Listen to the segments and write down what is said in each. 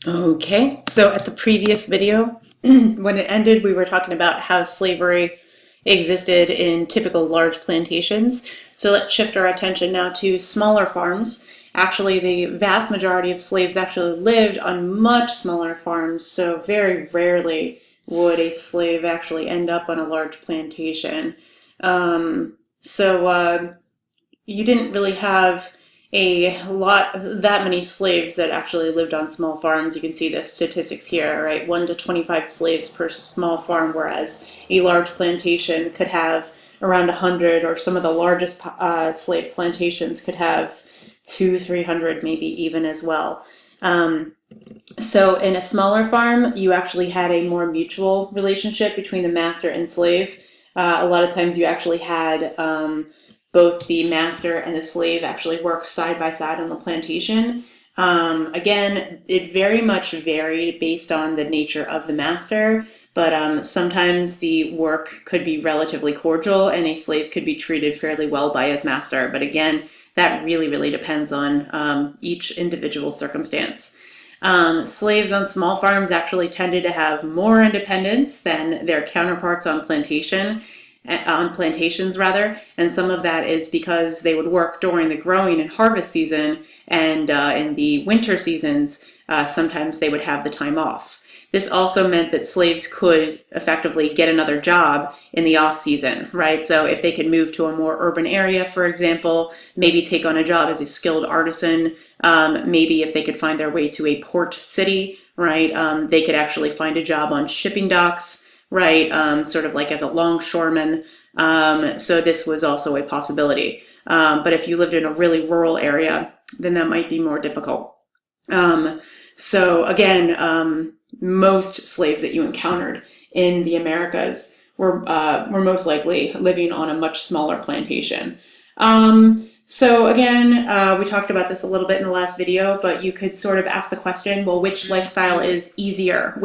Okay, so at the previous video, when it ended, we were talking about how slavery existed in typical large plantations. So let's shift our attention now to smaller farms. Actually, the vast majority of slaves actually lived on much smaller farms, so very rarely would a slave actually end up on a large plantation. So you didn't really have that many slaves that actually lived on small farms. You can see the statistics here, right? 1 to 25 slaves per small farm, whereas a large plantation could have around 100, or some of the largest slave plantations could have 300, maybe even as well. So in a smaller farm, you actually had a more mutual relationship between the master and slave. A lot of times you actually had both the master and the slave actually work side by side on the plantation. Again, it very much varied based on the nature of the master, but sometimes the work could be relatively cordial and a slave could be treated fairly well by his master. But again, that really depends on each individual circumstance. Slaves on small farms actually tended to have more independence than their counterparts on plantations rather, and some of that is because they would work during the growing and harvest season, and in the winter seasons sometimes they would have the time off. This also meant that slaves could effectively get another job in the off season, right? So if they could move to a more urban area, for example, maybe take on a job as a skilled artisan, maybe if they could find their way to a port city, right, they could actually find a job on shipping docks, right, sort of like as a longshoreman. So this was also a possibility. But if you lived in a really rural area, then that might be more difficult. So again, most slaves that you encountered in the Americas were most likely living on a much smaller plantation. So again, we talked about this a little bit in the last video, but you could sort of ask the question, well, which lifestyle is easier?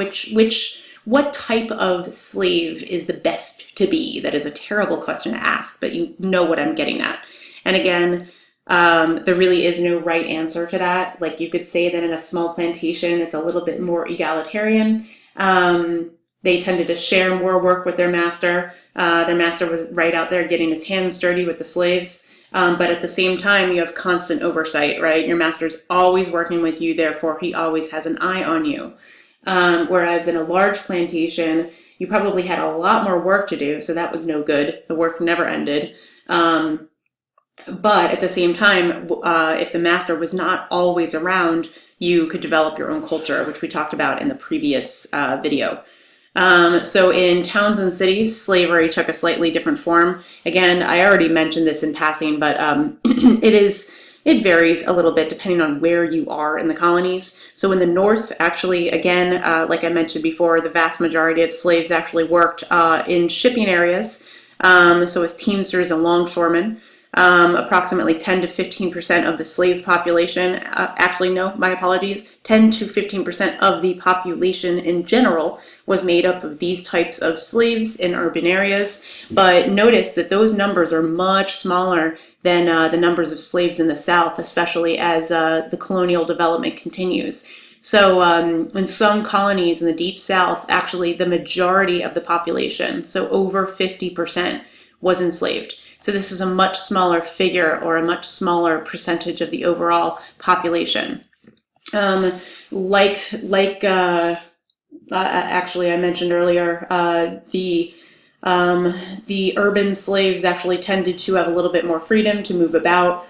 What type of slave is the best to be? That is a terrible question to ask, but you know what I'm getting at. And again, there really is no right answer to that. Like, you could say that in a small plantation, it's a little bit more egalitarian. They tended to share more work with their master. Their master was right out there getting his hands dirty with the slaves. But at the same time, you have constant oversight, right? Your master's always working with you, therefore he always has an eye on you. Whereas in a large plantation, you probably had a lot more work to do, so that was no good. The work never ended. But at the same time, if the master was not always around, you could develop your own culture, which we talked about in the previous video. So in towns and cities, slavery took a slightly different form. Again, I already mentioned this in passing, but it varies a little bit depending on where you are in the colonies. So in the North, actually, again, like I mentioned before, the vast majority of slaves actually worked in shipping areas. So as teamsters and longshoremen. Approximately 10 to 15% of the slave population, actually no, my apologies, 10 to 15% of the population in general was made up of these types of slaves in urban areas. But notice that those numbers are much smaller than the numbers of slaves in the South, especially as the colonial development continues. So in some colonies in the Deep South, actually the majority of the population, so over 50%, was enslaved. So this is a much smaller figure, or a much smaller percentage of the overall population. Actually, I mentioned earlier, the urban slaves actually tended to have a little bit more freedom to move about.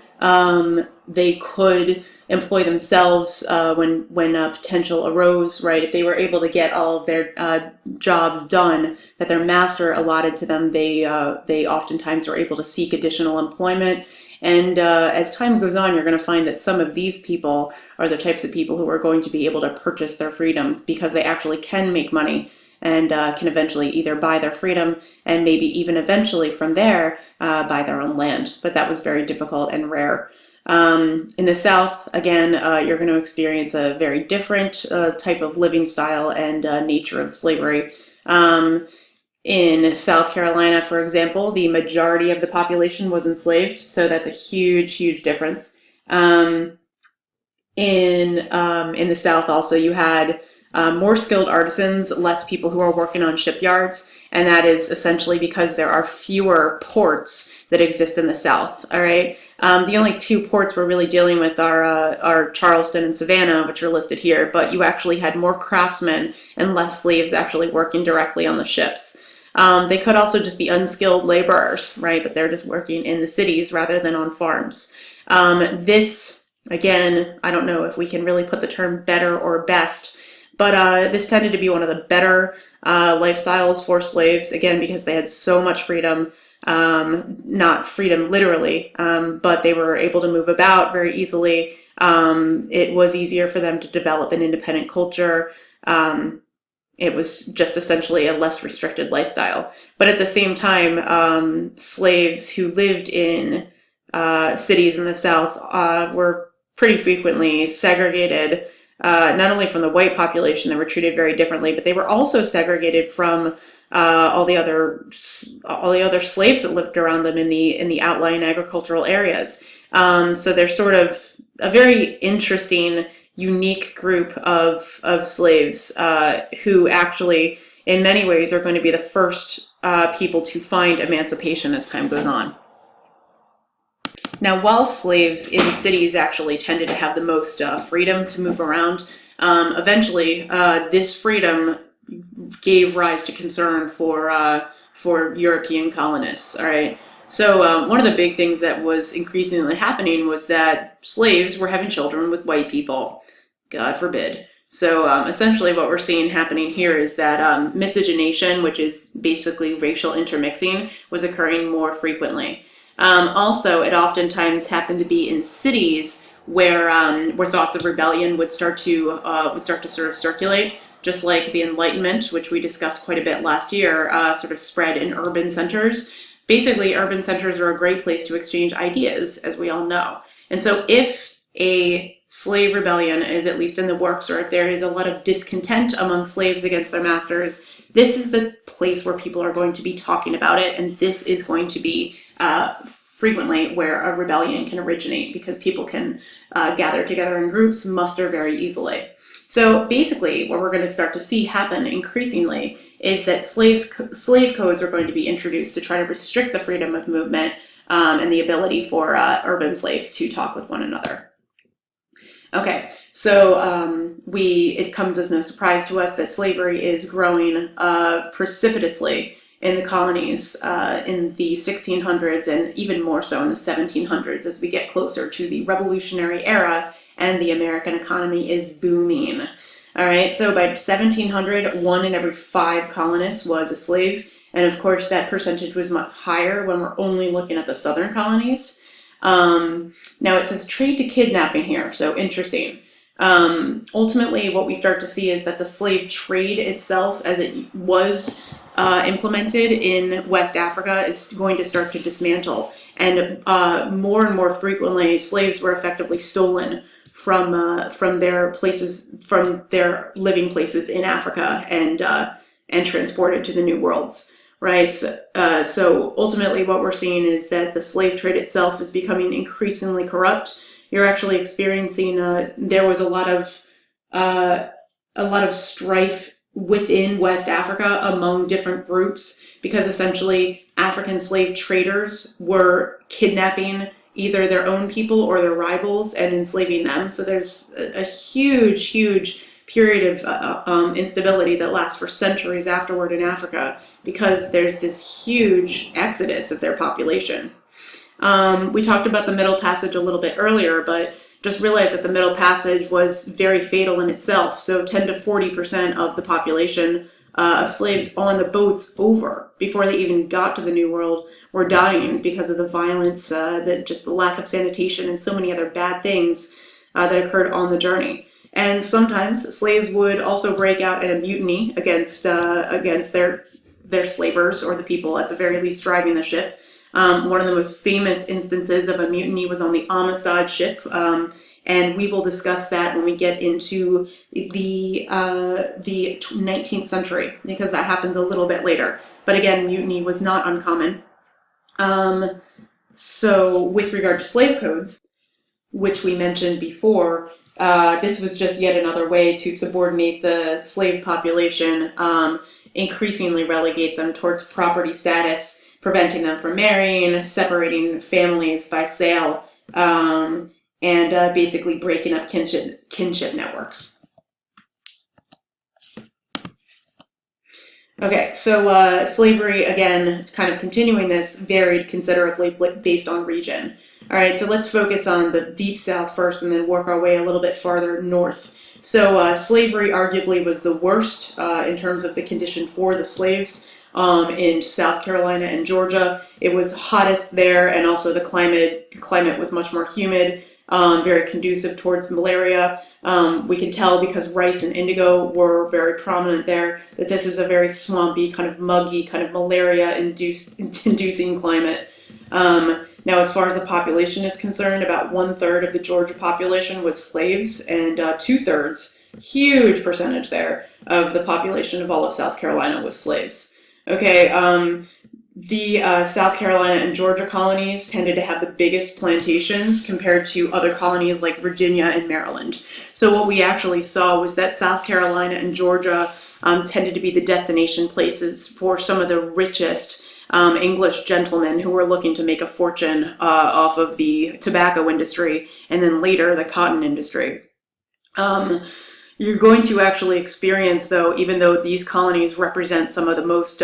They could employ themselves when potential arose, right? If they were able to get all of their jobs done that their master allotted to them, they oftentimes were able to seek additional employment. And as time goes on, you're going to find that some of these people are the types of people who are going to be able to purchase their freedom, because they actually can make money and can eventually either buy their freedom, and maybe even eventually from there buy their own land. But that was very difficult and rare. In the South, again, you're going to experience a very different type of living style and nature of slavery. In South Carolina, for example, the majority of the population was enslaved, so that's a huge difference. In the South, also, you had more skilled artisans, less people who are working on shipyards, and that is essentially because there are fewer ports that exist in the South. All right, the only two ports we're really dealing with are Charleston and Savannah, which are listed here. But you actually had more craftsmen and less slaves actually working directly on the ships. They could also just be unskilled laborers, right? But they're just working in the cities rather than on farms. This Again, I don't know if we can really put the term better or best, but this tended to be one of the better lifestyles for slaves, again, because they had so much freedom, not freedom literally, but they were able to move about very easily. It was easier for them to develop an independent culture. It was just essentially a less restricted lifestyle. But at the same time, slaves who lived in cities in the South were pretty frequently segregated, not only from the white population that were treated very differently, but they were also segregated from all the other slaves that lived around them in the outlying agricultural areas. So they're sort of a very interesting, unique group of slaves who actually, in many ways, are going to be the first people to find emancipation as time goes on. Now, while slaves in cities actually tended to have the most freedom to move around, eventually this freedom gave rise to concern for European colonists. All right, so one of the big things that was increasingly happening was that slaves were having children with white people. God forbid. So essentially what we're seeing happening here is that miscegenation, which is basically racial intermixing, was occurring more frequently. Also, it oftentimes happened to be in cities where thoughts of rebellion would start to sort of circulate, just like the Enlightenment, which we discussed quite a bit last year, sort of spread in urban centers. Basically, urban centers are a great place to exchange ideas, as we all know. And so if a slave rebellion is at least in the works, or if there is a lot of discontent among slaves against their masters, this is the place where people are going to be talking about it, and this is going to be frequently where a rebellion can originate, because people can gather together in groups, muster very easily. So basically, what we're going to start to see happen increasingly is that slave codes are going to be introduced to try to restrict the freedom of movement and the ability for urban slaves to talk with one another. Okay, so it comes as no surprise to us that slavery is growing precipitously in the colonies in the 1600s, and even more so in the 1700s as we get closer to the Revolutionary Era and the American economy is booming. All right, so by 1700, 1 in every 5 colonists was a slave, and of course that percentage was much higher when we're only looking at the southern colonies. Now it says trade to kidnapping here, so interesting. Ultimately, what we start to see is that the slave trade itself, as it was implemented in West Africa, is going to start to dismantle. And more and more frequently, slaves were effectively stolen from their places, from their living places in Africa, and transported to the New Worlds. Right. So ultimately, what we're seeing is that the slave trade itself is becoming increasingly corrupt. You're actually experiencing there was a lot of strife within West Africa among different groups, because essentially African slave traders were kidnapping either their own people or their rivals and enslaving them. So there's a huge period of instability that lasts for centuries afterward in Africa, because there's this huge exodus of their population. We talked about the Middle Passage a little bit earlier, but just realize that the Middle Passage was very fatal in itself. So 10 to 40% of the population of slaves on the boats over, before they even got to the New World, were dying because of the violence, just the lack of sanitation, and so many other bad things that occurred on the journey. And sometimes slaves would also break out in a mutiny against their slavers, or the people at the very least driving the ship. One of the most famous instances of a mutiny was on the Amistad ship, and we will discuss that when we get into the 19th century, because that happens a little bit later. But again, mutiny was not uncommon. So with regard to slave codes, which we mentioned before, This was just yet another way to subordinate the slave population, increasingly relegate them towards property status, preventing them from marrying, separating families by sale, and basically breaking up kinship networks. Okay, so slavery, again, kind of continuing this, varied considerably based on region. All right, so let's focus on the Deep South first and then work our way a little bit farther north. So slavery arguably was the worst in terms of the condition for the slaves in South Carolina and Georgia. It was hottest there, and also the climate was much more humid, very conducive towards malaria. We can tell because rice and indigo were very prominent there that this is a very swampy, kind of muggy, kind of malaria-inducing climate. Now, as far as the population is concerned, about 1/3 of the Georgia population was slaves, and 2/3, huge percentage there, of the population of all of South Carolina was slaves. Okay, the South Carolina and Georgia colonies tended to have the biggest plantations compared to other colonies like Virginia and Maryland. So what we actually saw was that South Carolina and Georgia tended to be the destination places for some of the richest English gentlemen who were looking to make a fortune off of the tobacco industry and then later the cotton industry. You're going to actually experience, though, even though these colonies represent some of the most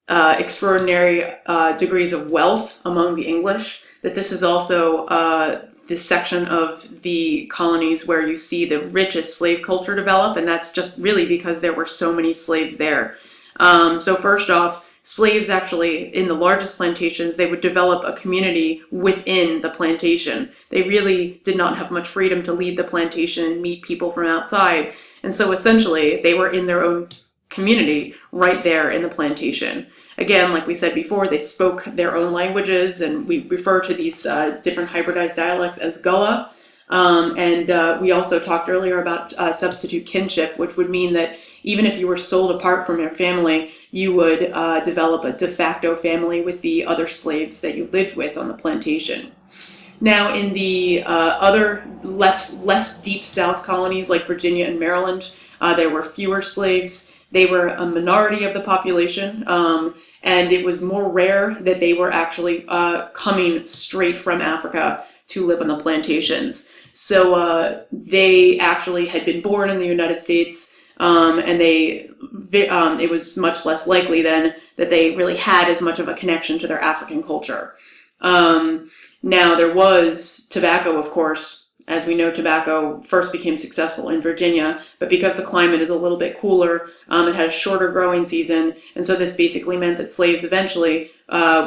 extraordinary degrees of wealth among the English, that this is also this section of the colonies where you see the richest slave culture develop, and that's just really because there were so many slaves there. So first off, slaves actually, in the largest plantations, they would develop a community within the plantation. They really did not have much freedom to leave the plantation and meet people from outside. And so essentially, they were in their own community right there in the plantation. Again, like we said before, they spoke their own languages, and we refer to these different hybridized dialects as Gullah. We also talked earlier about substitute kinship, which would mean that even if you were sold apart from your family, you would develop a de facto family with the other slaves that you lived with on the plantation. Now, in the other less deep South colonies like Virginia and Maryland, there were fewer slaves. They were a minority of the population, and it was more rare that they were actually coming straight from Africa to live on the plantations. So they actually had been born in the United States, and it was much less likely then that they really had as much of a connection to their African culture. Now, there was tobacco, of course. As we know, tobacco first became successful in Virginia, but because the climate is a little bit cooler, it had a shorter growing season, and so this basically meant that slaves eventually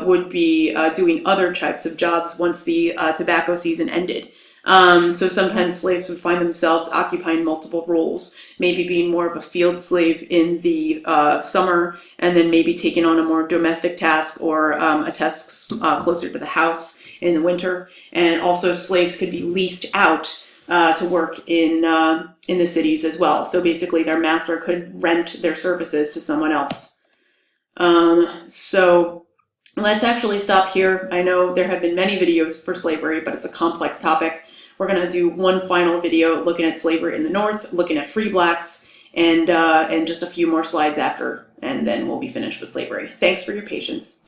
would be doing other types of jobs once the tobacco season ended. So sometimes slaves would find themselves occupying multiple roles, maybe being more of a field slave in the summer, and then maybe taking on a more domestic task or a task closer to the house in the winter. And also slaves could be leased out to work in the cities as well. So basically their master could rent their services to someone else. So let's actually stop here. I know there have been many videos for slavery, but it's a complex topic. We're going to do one final video looking at slavery in the North, looking at free blacks, and just a few more slides after, and then we'll be finished with slavery. Thanks for your patience.